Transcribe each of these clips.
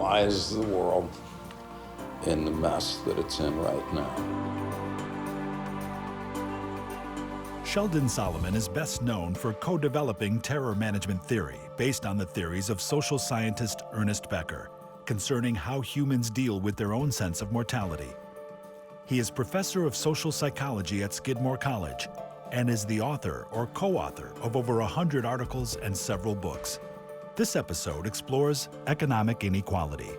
why is the world in the mess that it's in right now? Sheldon Solomon is best known for co-developing terror management theory based on the theories of social scientist Ernest Becker concerning how humans deal with their own sense of mortality. He is professor of social psychology at Skidmore College and is the author or co-author of over 100 articles and several books. This episode explores economic inequality.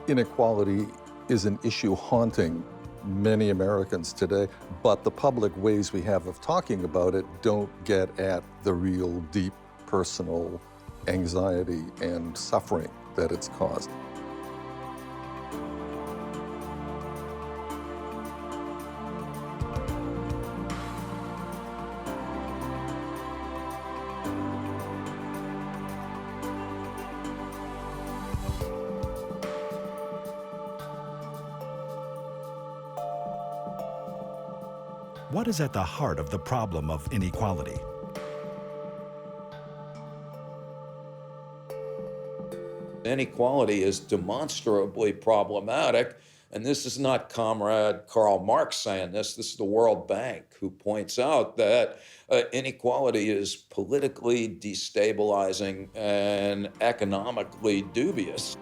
Inequality is an issue haunting many Americans today, but the public ways we have of talking about it don't get at the real deep personal anxiety and suffering that it's caused. What is at the heart of the problem of inequality? Inequality is demonstrably problematic, and this is not Comrade Karl Marx saying this. This is the World Bank who points out that inequality is politically destabilizing and economically dubious.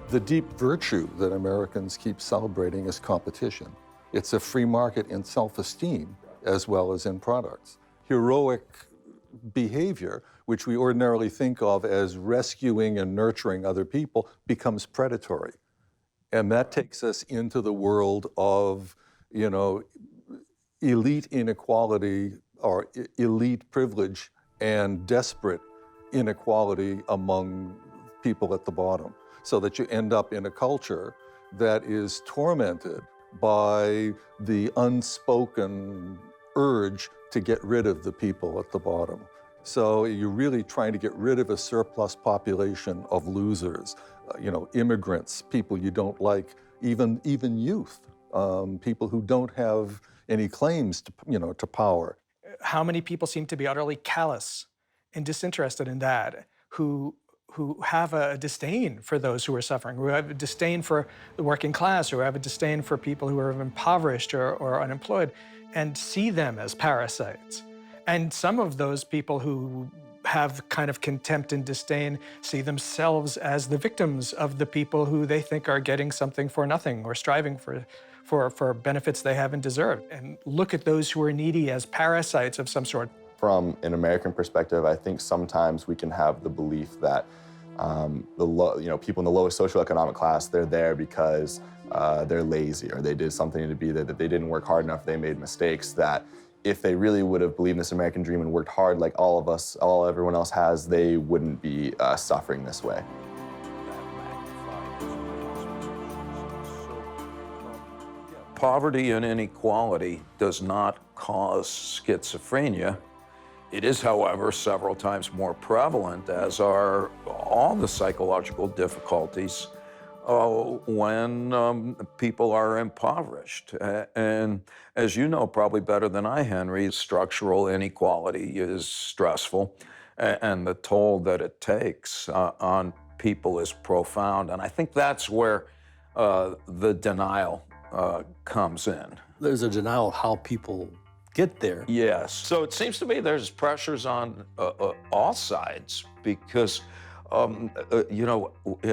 The deep virtue that Americans keep celebrating is competition. It's a free market in self-esteem as well as in products. Heroic behavior, which we ordinarily think of as rescuing and nurturing other people, becomes predatory. And that takes us into the world of, elite inequality or elite privilege and desperate inequality among people at the bottom, so that you end up in a culture that is tormented by the unspoken urge to get rid of the people at the bottom. So you're really trying to get rid of a surplus population of losers, immigrants, people you don't like, even youth, people who don't have any claims to power. How many people seem to be utterly callous and disinterested in that, who have a disdain for those who are suffering, who have a disdain for the working class, who have a disdain for people who are impoverished or unemployed, and see them as parasites. And some of those people who have kind of contempt and disdain see themselves as the victims of the people who they think are getting something for nothing or striving for benefits they haven't deserved, and look at those who are needy as parasites of some sort. From an American perspective, I think sometimes we can have the belief that people in the lowest socioeconomic class, they're there because they're lazy or they did something to be there, that they didn't work hard enough, they made mistakes, that if they really would have believed in this American dream and worked hard like everyone else has, they wouldn't be suffering this way. Poverty and inequality does not cause schizophrenia. It is, however, several times more prevalent, as are all the psychological difficulties when people are impoverished. And as you know probably better than I, Henry, structural inequality is stressful, and the toll that it takes on people is profound. And I think that's where the denial comes in. There's a denial of how people get there. Yes. So it seems to me there's pressures on all sides because, in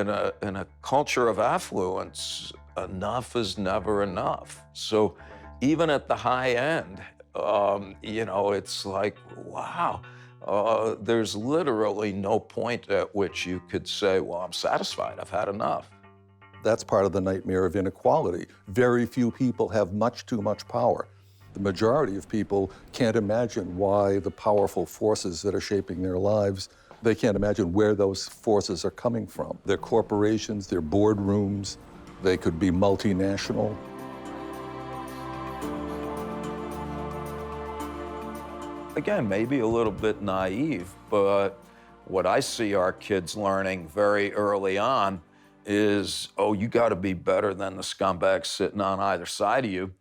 a culture of affluence, enough is never enough. So even at the high end, it's like, wow, there's literally no point at which you could say, well, I'm satisfied, I've had enough. That's part of the nightmare of inequality. Very few people have much too much power. The majority of people can't imagine why the powerful forces that are shaping their lives, they can't imagine where those forces are coming from. They're corporations, they're boardrooms, they could be multinational. Again, maybe a little bit naive, but what I see our kids learning very early on is, oh, you got to be better than the scumbags sitting on either side of you.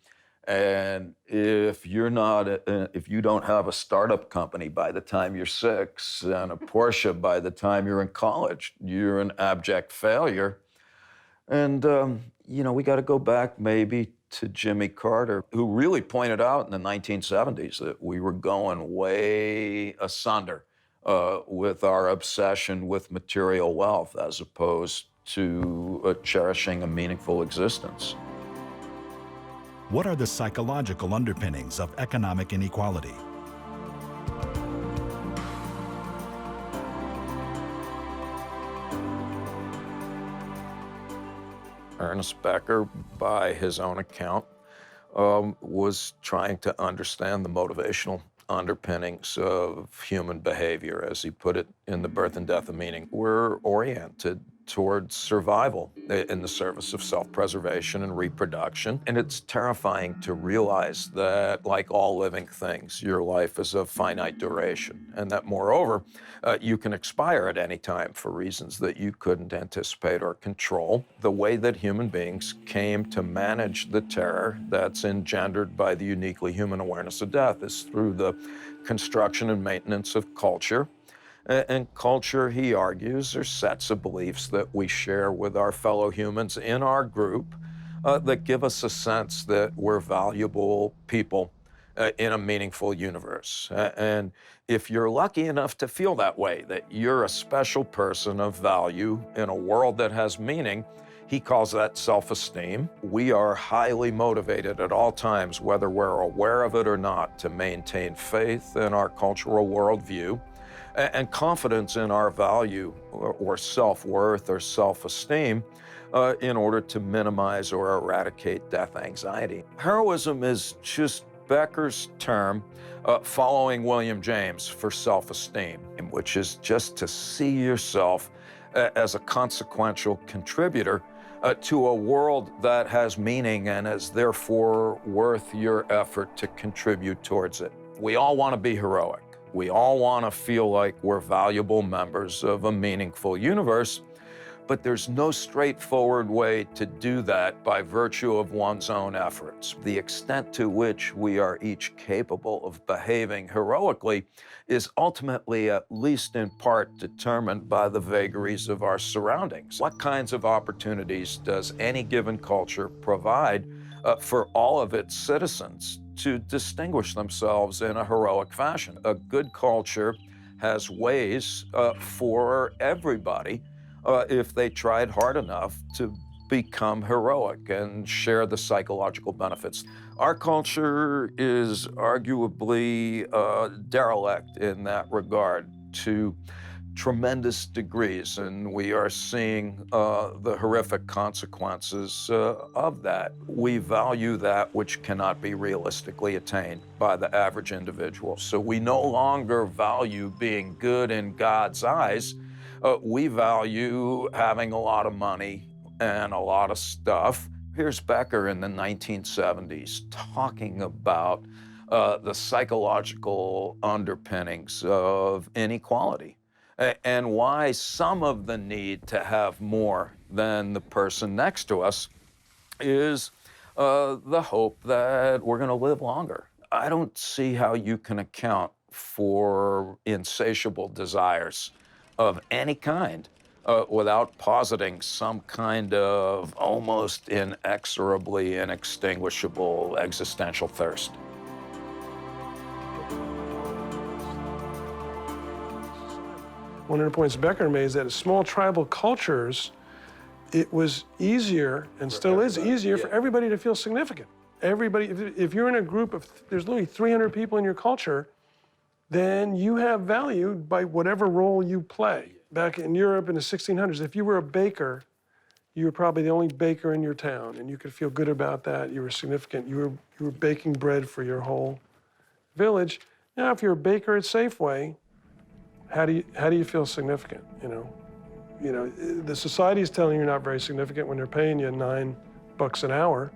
And if you're not, if you don't have a startup company by the time you're 6 and a Porsche by the time you're in college, you're an abject failure. And, we got to go back maybe to Jimmy Carter, who really pointed out in the 1970s that we were going way asunder with our obsession with material wealth as opposed to cherishing a meaningful existence. What are the psychological underpinnings of economic inequality? Ernest Becker, by his own account, was trying to understand the motivational underpinnings of human behavior, as he put it in The Birth and Death of Meaning. We're oriented towards survival in the service of self-preservation and reproduction. And it's terrifying to realize that, like all living things, your life is of finite duration, and that, moreover, you can expire at any time for reasons that you couldn't anticipate or control. The way that human beings came to manage the terror that's engendered by the uniquely human awareness of death is through the construction and maintenance of culture. And culture, he argues, are sets of beliefs that we share with our fellow humans in our group that give us a sense that we're valuable people in a meaningful universe. And if you're lucky enough to feel that way, that you're a special person of value in a world that has meaning, he calls that self-esteem. We are highly motivated at all times, whether we're aware of it or not, to maintain faith in our cultural worldview and confidence in our value or self-worth or self-esteem in order to minimize or eradicate death anxiety. Heroism is just Becker's term following William James for self-esteem, which is just to see yourself as a consequential contributor to a world that has meaning and is therefore worth your effort to contribute towards it. We all want to be heroic. We all want to feel like we're valuable members of a meaningful universe, but there's no straightforward way to do that by virtue of one's own efforts. The extent to which we are each capable of behaving heroically is ultimately, at least in part, determined by the vagaries of our surroundings. What kinds of opportunities does any given culture provide for all of its citizens to distinguish themselves in a heroic fashion? A good culture has ways for everybody, if they tried hard enough, to become heroic and share the psychological benefits. Our culture is arguably derelict in that regard to tremendous degrees, and we are seeing the horrific consequences of that. We value that which cannot be realistically attained by the average individual. So we no longer value being good in God's eyes. We value having a lot of money and a lot of stuff. Here's Becker in the 1970s talking about the psychological underpinnings of inequality and why some of the need to have more than the person next to us is the hope that we're going to live longer. I don't see how you can account for insatiable desires of any kind without positing some kind of almost inexorably inextinguishable existential thirst. One of the points Becker made is that in small tribal cultures, it was easier, and still is easier, for everybody to feel significant. Everybody, if you're in a group of, there's literally 300 people in your culture, then you have value by whatever role you play. Back in Europe in the 1600s, if you were a baker, you were probably the only baker in your town, and you could feel good about that. You were significant. You were baking bread for your whole village. Now, if you're a baker at Safeway, how do you feel significant? You know, the society is telling you you're not very significant when they're paying you $9 an hour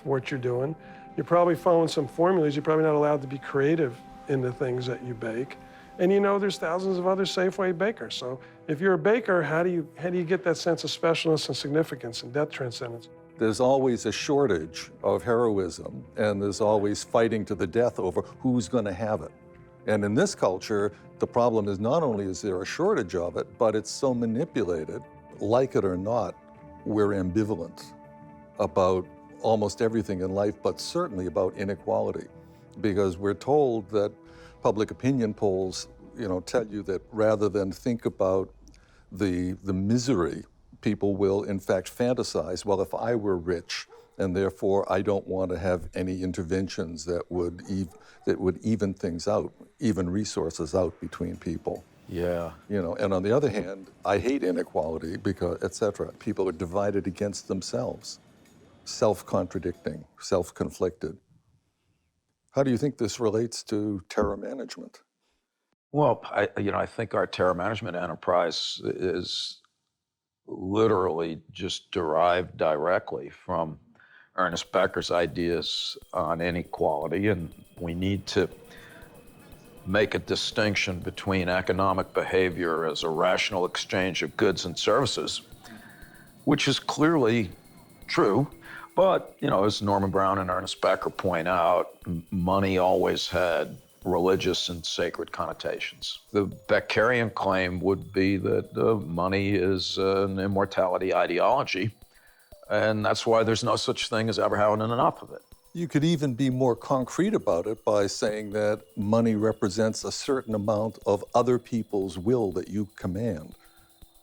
for what you're doing. You're probably following some formulas. You're probably not allowed to be creative in the things that you bake. And you know there's thousands of other Safeway bakers. So if you're a baker, how do you get that sense of specialness and significance and death transcendence? There's always a shortage of heroism, and there's always fighting to the death over who's going to have it. And in this culture, the problem is not only is there a shortage of it, but it's so manipulated. Like it or not, we're ambivalent about almost everything in life, but certainly about inequality, because we're told that public opinion polls, tell you that rather than think about the misery, people will in fact fantasize, well, if I were rich, and therefore I don't want to have any interventions that would even things out, even resources out between people. Yeah. And on the other hand, I hate inequality because, et cetera. People are divided against themselves, self-contradicting, self-conflicted. How do you think this relates to terror management? Well, I think our terror management enterprise is literally just derived directly from Ernest Becker's ideas on inequality, and we need to make a distinction between economic behavior as a rational exchange of goods and services, which is clearly true. But, as Norman Brown and Ernest Becker point out, money always had religious and sacred connotations. The Beckerian claim would be that money is an immortality ideology, and that's why there's no such thing as ever having enough of it. You could even be more concrete about it by saying that money represents a certain amount of other people's will that you command.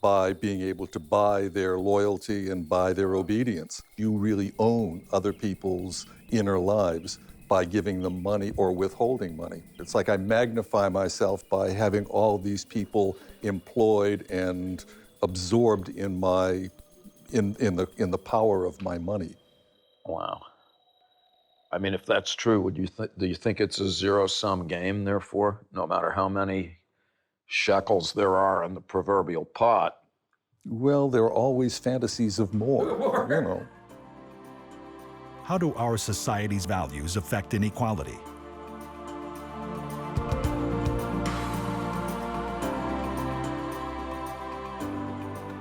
By being able to buy their loyalty and buy their obedience. You really own other people's inner lives by giving them money or withholding money. It's like I magnify myself by having all these people employed and absorbed in the power of my money. Wow. I mean, if that's true, do you think it's a zero-sum game, therefore, no matter how many shekels there are in the proverbial pot? Well, there are always fantasies of more, How do our society's values affect inequality?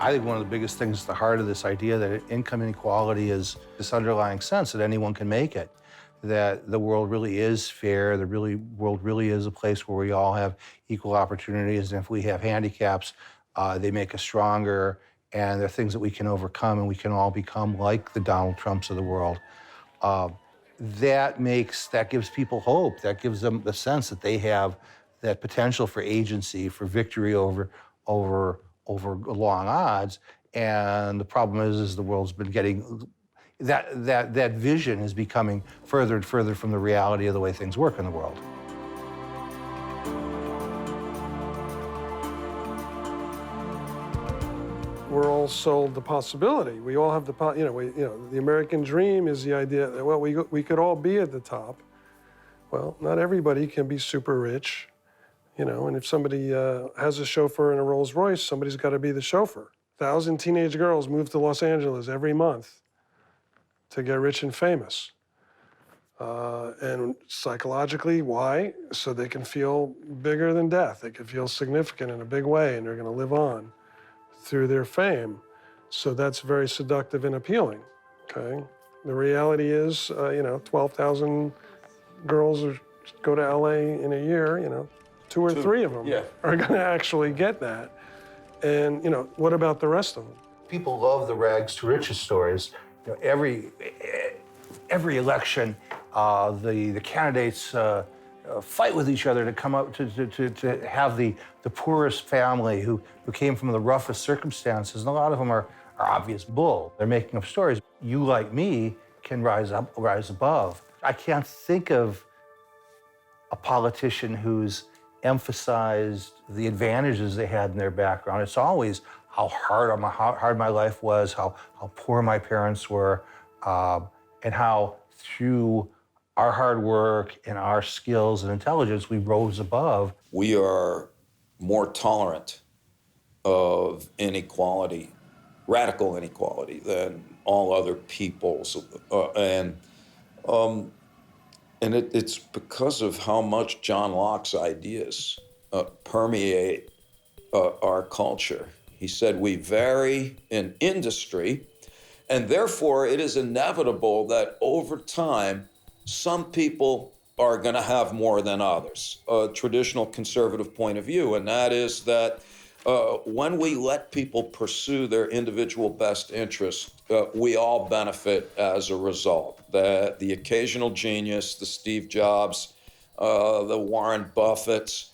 I think one of the biggest things at the heart of this idea that income inequality is this underlying sense that anyone can make it, that the world really is fair, world really is a place where we all have equal opportunities, and if we have handicaps, they make us stronger, and they're things that we can overcome, and we can all become like the Donald Trumps of the world. That gives people hope. That gives them the sense that they have that potential for agency, for victory over long odds. And the problem is the world's been getting that vision is becoming further and further from the reality of the way things work in the world. We're all sold the possibility. We all have the American dream is the idea that, well, we could all be at the top. Well, not everybody can be super rich, and if somebody has a chauffeur in a Rolls Royce, somebody's got to be the chauffeur. 1,000 teenage girls move to Los Angeles every month to get rich and famous. And psychologically, why? So they can feel bigger than death. They can feel significant in a big way, and they're going to live on through their fame. So that's very seductive and appealing, okay? The reality is, 12,000 girls go to LA in a year, 2 or 3 of them are gonna actually get that. And, what about the rest of them? People love the rags to riches stories. Every election, the candidates fight with each other to come up to have the poorest family who came from the roughest circumstances, and a lot of them are obvious bull. They're making up stories. You, like me, can rise above. I can't think of a politician who's emphasized the advantages they had in their background. It's always how hard my life was, how poor my parents were, and how through our hard work and our skills and intelligence, we rose above. We are more tolerant of inequality, radical inequality, than all other peoples. And it's because of how much John Locke's ideas permeate our culture. He said we vary in industry, and therefore it is inevitable that over time, some people are going to have more than others. A traditional conservative point of view, and that is that when we let people pursue their individual best interests, we all benefit as a result. The occasional genius, the Steve Jobs, the Warren Buffetts,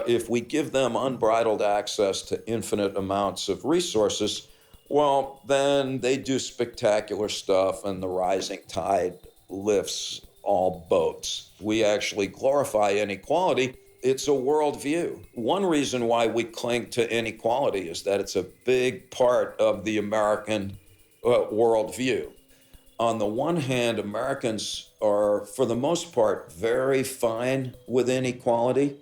if we give them unbridled access to infinite amounts of resources, well, then they do spectacular stuff and the rising tide lifts all boats. We actually glorify inequality. It's a worldview. One reason why we cling to inequality is that it's a big part of the American worldview. On the one hand, Americans are, for the most part, very fine with inequality.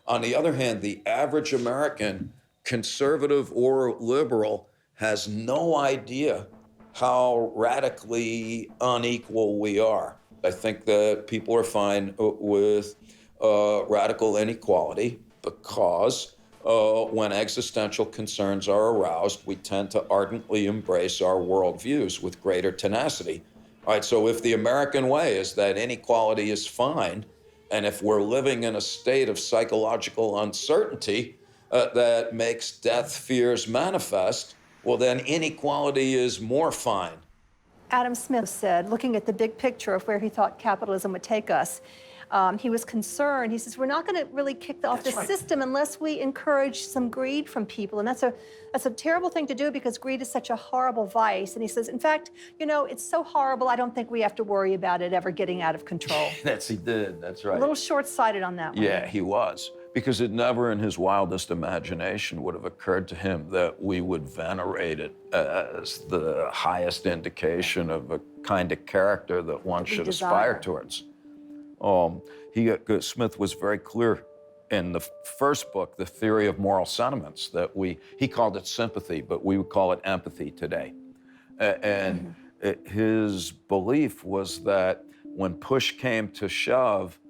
On the other hand, the average American, conservative or liberal, has no idea how radically unequal we are. I think that people are fine with radical inequality because when existential concerns are aroused, we tend to ardently embrace our worldviews with greater tenacity. All right, so if the American way is that inequality is fine, and if we're living in a state of psychological uncertainty that makes death fears manifest, well, then inequality is more fine. Adam Smith said, looking at the big picture of where he thought capitalism would take us, he was concerned. He says, we're not going to really kick off the system unless we encourage some greed from people. And that's a terrible thing to do because greed is such a horrible vice. And he says, in fact, you know, it's so horrible, I don't think we have to worry about it ever getting out of control. He did, that's right. A little short-sighted on that one. Yeah, he was. Because it never in his wildest imagination would have occurred to him that we would venerate it as the highest indication of a kind of character that one should aspire towards. Smith was very clear in the first book, The Theory of Moral Sentiments, that he called it sympathy, but we would call it empathy today. His belief was that when push came to shove,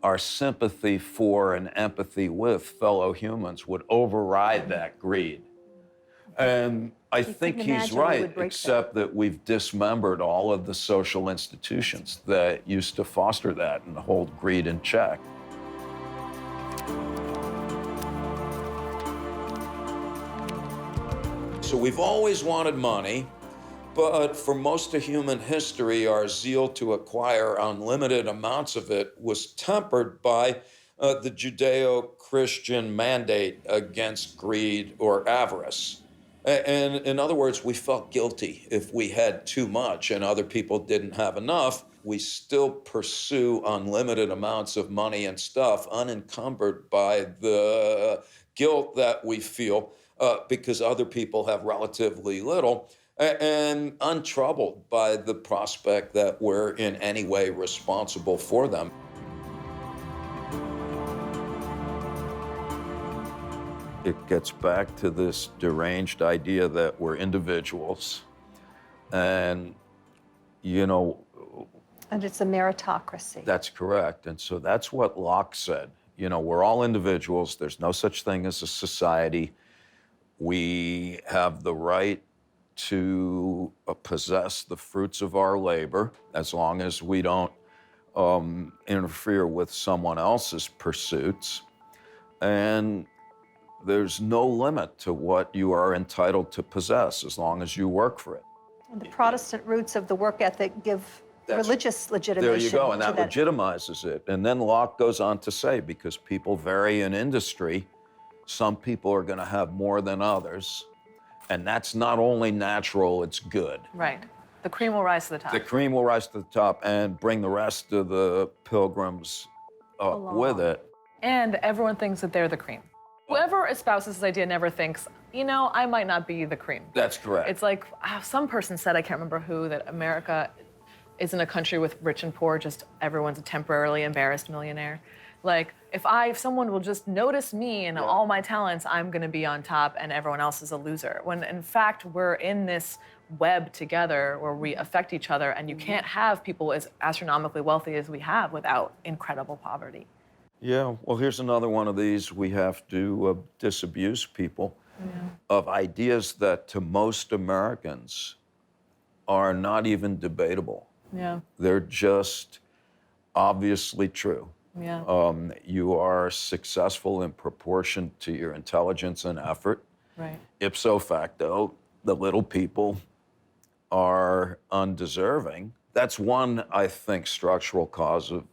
our sympathy for and empathy with fellow humans would override that greed. And I think he's right, except that we've dismembered all of the social institutions that used to foster that and hold greed in check. So we've always wanted money, but for most of human history, our zeal to acquire unlimited amounts of it was tempered by the Judeo-Christian mandate against greed or avarice. And in other words, we felt guilty if we had too much and other people didn't have enough. We still pursue unlimited amounts of money and stuff unencumbered by the guilt that we feel because other people have relatively little, and untroubled by the prospect that we're in any way responsible for them. It gets back to this deranged idea that we're individuals and, you know... And it's a meritocracy. That's correct. And so that's what Locke said. You know, we're all individuals. There's no such thing as a society. We have the right to possess the fruits of our labor as long as we don't interfere with someone else's pursuits. And there's no limit to what you are entitled to possess as long as you work for it. And the Protestant roots of the work ethic give religious legitimation. There you go, and that legitimizes it. And then Locke goes on to say, because people vary in industry, some people are going to have more than others. And that's not only natural, it's good. Right. The cream will rise to the top. The cream will rise to the top and bring the rest of the pilgrims with it. And everyone thinks that they're the cream. Whoever espouses this idea never thinks, you know, I might not be the cream. That's correct. It's like some person said, I can't remember who, that America isn't a country with rich and poor, just everyone's a temporarily embarrassed millionaire. Like, if someone will just notice me and all my talents, I'm gonna be on top and everyone else is a loser. When in fact, we're in this web together where we affect each other, and you can't have people as astronomically wealthy as we have without incredible poverty. Yeah, well, here's another one of these. We have to disabuse people of ideas that to most Americans are not even debatable. Yeah. They're just obviously true. Yeah. You are successful in proportion to your intelligence and effort. Right. Ipso facto, the little people are undeserving. That's one, I think, structural cause of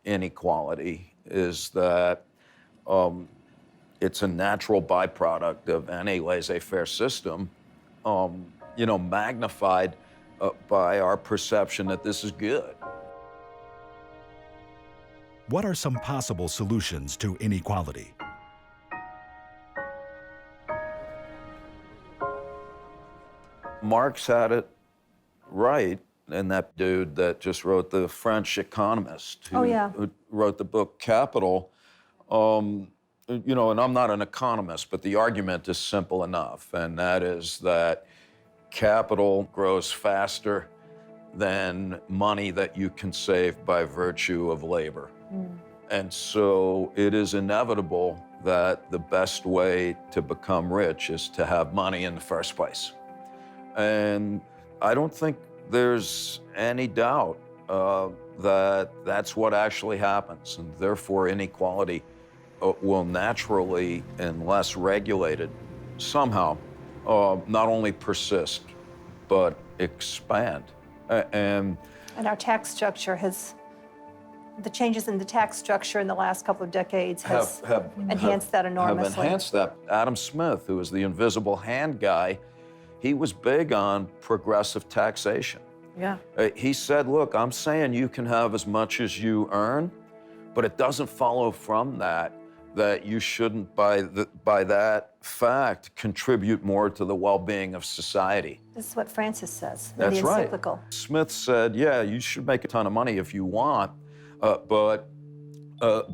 inequality, is that it's a natural byproduct of any laissez-faire system, magnified by our perception that this is good. What are some possible solutions to inequality? Marx had it right, and that dude that just wrote, the French economist who wrote the book Capital, and I'm not an economist, but the argument is simple enough, and that is that capital grows faster than money that you can save by virtue of labor. And so it is inevitable that the best way to become rich is to have money in the first place. And I don't think there's any doubt that that's what actually happens. And therefore, inequality will naturally, unless regulated, somehow not only persist, but expand. And our tax structure the changes in the tax structure in the last couple of decades have enhanced that enormously. Have enhanced that. Adam Smith, who was the invisible hand guy, he was big on progressive taxation. Yeah. He said, look, I'm saying you can have as much as you earn, but it doesn't follow from that you shouldn't, by that fact, contribute more to the well-being of society. This is what Francis says in That's the right. encyclical. Smith said, yeah, you should make a ton of money if you want, but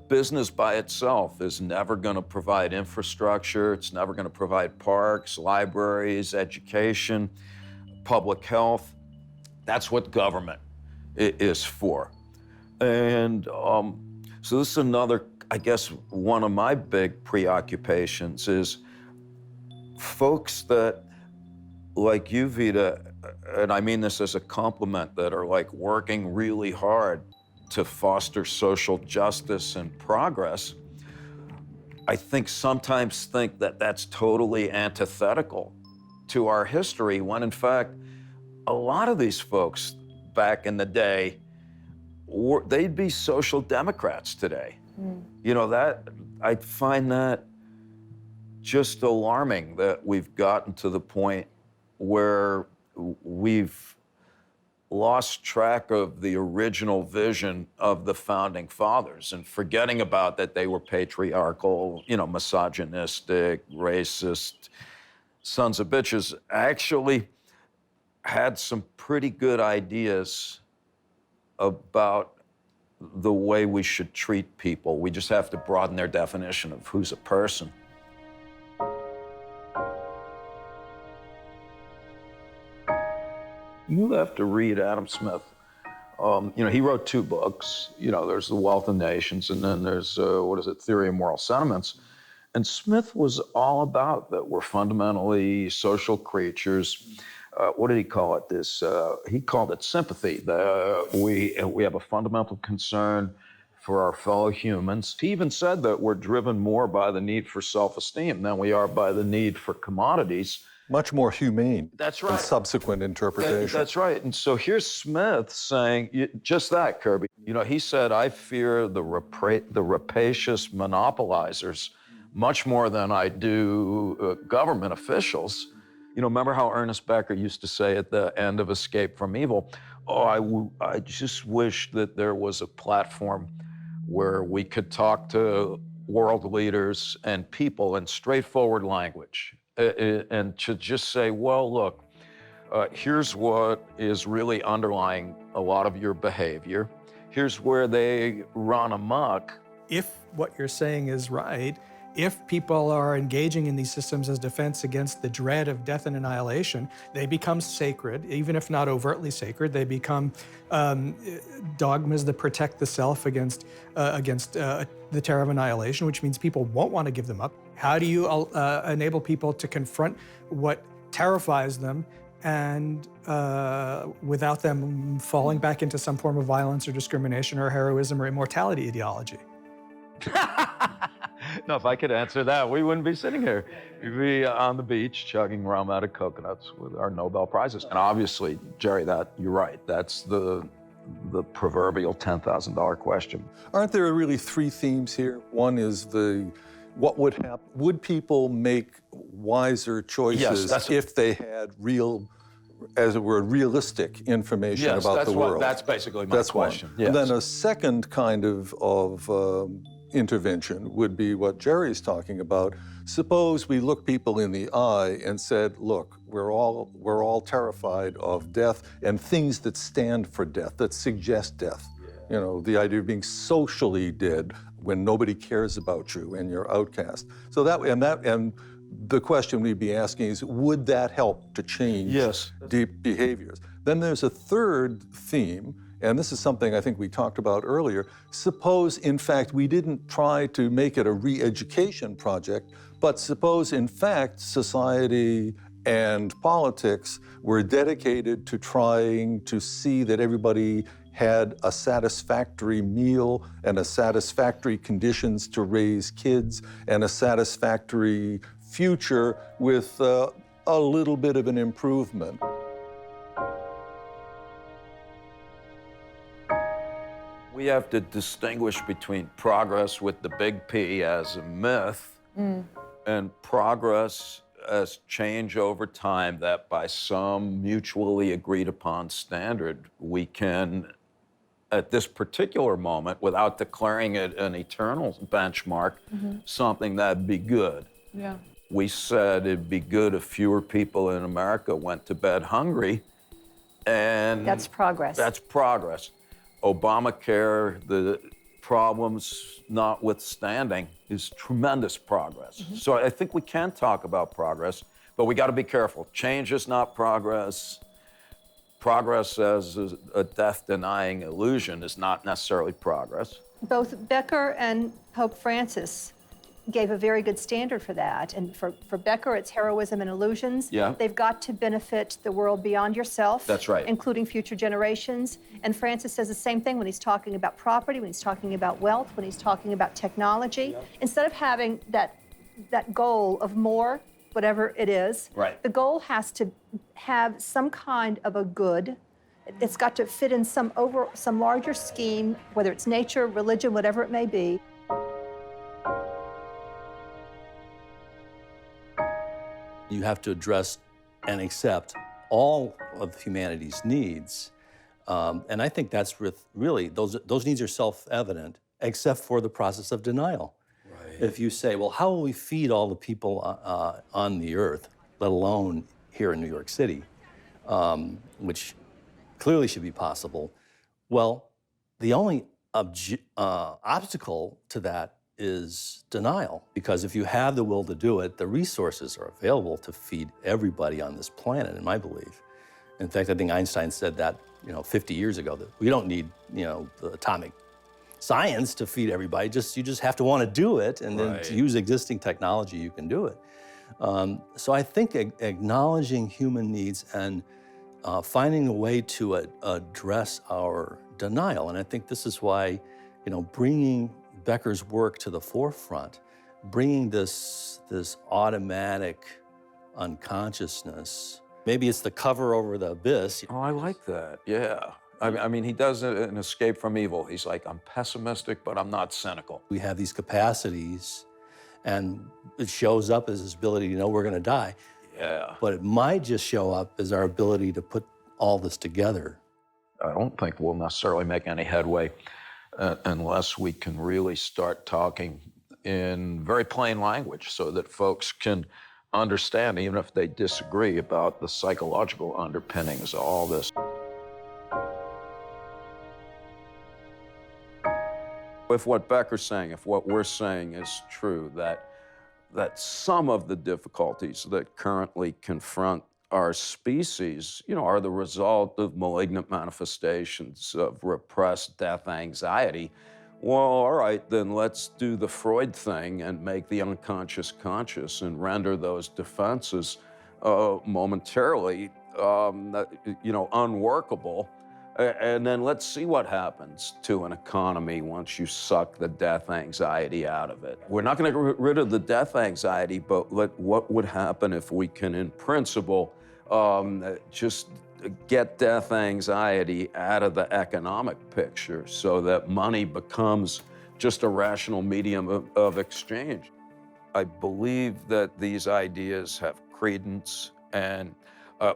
business by itself is never going to provide infrastructure. It's never going to provide parks, libraries, education, public health. That's what government is for. And so this is another, I guess, one of my big preoccupations is folks that, like you, Vita, and I mean this as a compliment, that are like working really hard to foster social justice and progress, I think sometimes think that that's totally antithetical to our history, when in fact, a lot of these folks back in the day, they'd be social democrats today. That I find that just alarming, that we've gotten to the point where we've lost track of the original vision of the founding fathers, and forgetting about that they were patriarchal, misogynistic, racist, sons of bitches, actually had some pretty good ideas about the way we should treat people. We just have to broaden their definition of who's a person. You have to read Adam Smith. He wrote 2 books. There's The Wealth of Nations, and then there's, Theory of Moral Sentiments. And Smith was all about that we're fundamentally social creatures. What did he call it? He called it sympathy. We have a fundamental concern for our fellow humans. He even said that we're driven more by the need for self-esteem than we are by the need for commodities. Much more humane. That's right. Than subsequent interpretation. That's right. And so here's Smith saying just that, Kirby. He said, I fear the rapacious monopolizers much more than I do government officials. Remember how Ernest Becker used to say at the end of Escape from Evil, I just wish that there was a platform where we could talk to world leaders and people in straightforward language, and to just say, well, look, here's what is really underlying a lot of your behavior. Here's where they run amok. If what you're saying is right, If people are engaging in these systems as defense against the dread of death and annihilation, they become sacred, even if not overtly sacred. They become dogmas that protect the self against the terror of annihilation, which means people won't want to give them up. How do you enable people to confront what terrifies them and without them falling back into some form of violence or discrimination or heroism or immortality ideology? No, if I could answer that, we wouldn't be sitting here. We'd be on the beach chugging rum out of coconuts with our Nobel Prizes. And obviously, Jerry, you're right. That's the proverbial $10,000 question. Aren't there really three themes here? One is what would happen? Would people make wiser choices if they had real, as it were, realistic information about the world? That's basically my question. Yes. And then a second kind of intervention would be what Jerry's talking about. Suppose we look people in the eye and said, look, we're all terrified of death and things that stand for death, that suggest death. You know, the idea of being socially dead when nobody cares about you and you're outcast. So and the question we'd be asking is, would that help to change deep behaviors? Then there's a third theme, and this is something I think we talked about earlier. Suppose, in fact, we didn't try to make it a re-education project, but suppose, in fact, society and politics were dedicated to trying to see that everybody had a satisfactory meal and a satisfactory conditions to raise kids and a satisfactory future with a little bit of an improvement. We have to distinguish between progress with the big P as a myth and progress as change over time that by some mutually agreed upon standard we can, at this particular moment, without declaring it an eternal benchmark, something that'd be good. Yeah. We said it'd be good if fewer people in America went to bed hungry, and That's progress. That's progress. Obamacare, the problems notwithstanding, is tremendous progress. So I think we can talk about progress, but we got to be careful. Change is not progress. Progress as a death-denying illusion is not necessarily progress. Both Becker and Pope Francis gave a very good standard for that. And for Becker, it's heroism and illusions. Yeah. They've got to benefit the world beyond yourself. That's right. Including future generations. And Francis says the same thing when he's talking about property, when he's talking about wealth, when he's talking about technology. Yeah. Instead of having that goal of more, whatever it is, the goal has to have some kind of a good. It's got to fit in some larger scheme, whether it's nature, religion, whatever it may be. You have to address and accept all of humanity's needs. And I think that's really, those needs are self-evident, except for the process of denial. Right. If you say, well, how will we feed all the people on the earth, let alone here in New York City, which clearly should be possible. Well, the only obstacle to that is denial, because if you have the will to do it, the resources are available to feed everybody on this planet, in my belief. In fact, I think Einstein said that 50 years ago, that we don't need the atomic science to feed everybody. You just have to want to do it, and then to use existing technology, you can do it. So I think acknowledging human needs and finding a way to address our denial, and I think this is why bringing Becker's work to the forefront, bringing this automatic unconsciousness. Maybe it's the cover over the abyss. Oh, I like that, yeah. I mean, he does an escape from evil. He's like, I'm pessimistic, but I'm not cynical. We have these capacities, and it shows up as his ability to know we're gonna die. Yeah. But it might just show up as our ability to put all this together. I don't think we'll necessarily make any headway unless we can really start talking in very plain language so that folks can understand, even if they disagree, about the psychological underpinnings of all this. If what Becker's saying, if what we're saying is true, that that some of the difficulties that currently confront our species, are the result of malignant manifestations of repressed death anxiety. Well, all right, then let's do the Freud thing and make the unconscious conscious and render those defenses momentarily, unworkable. And then let's see what happens to an economy once you suck the death anxiety out of it. We're not going to get rid of the death anxiety, but what would happen if we can, in principle, just get death anxiety out of the economic picture so that money becomes just a rational medium of exchange? I believe that these ideas have credence, and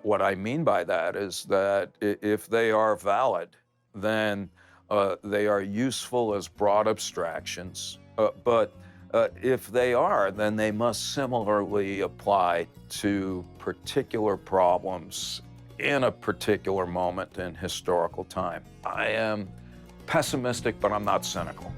what I mean by that is that if they are valid, then they are useful as broad abstractions. But if they are, then they must similarly apply to particular problems in a particular moment in historical time. I am pessimistic, but I'm not cynical.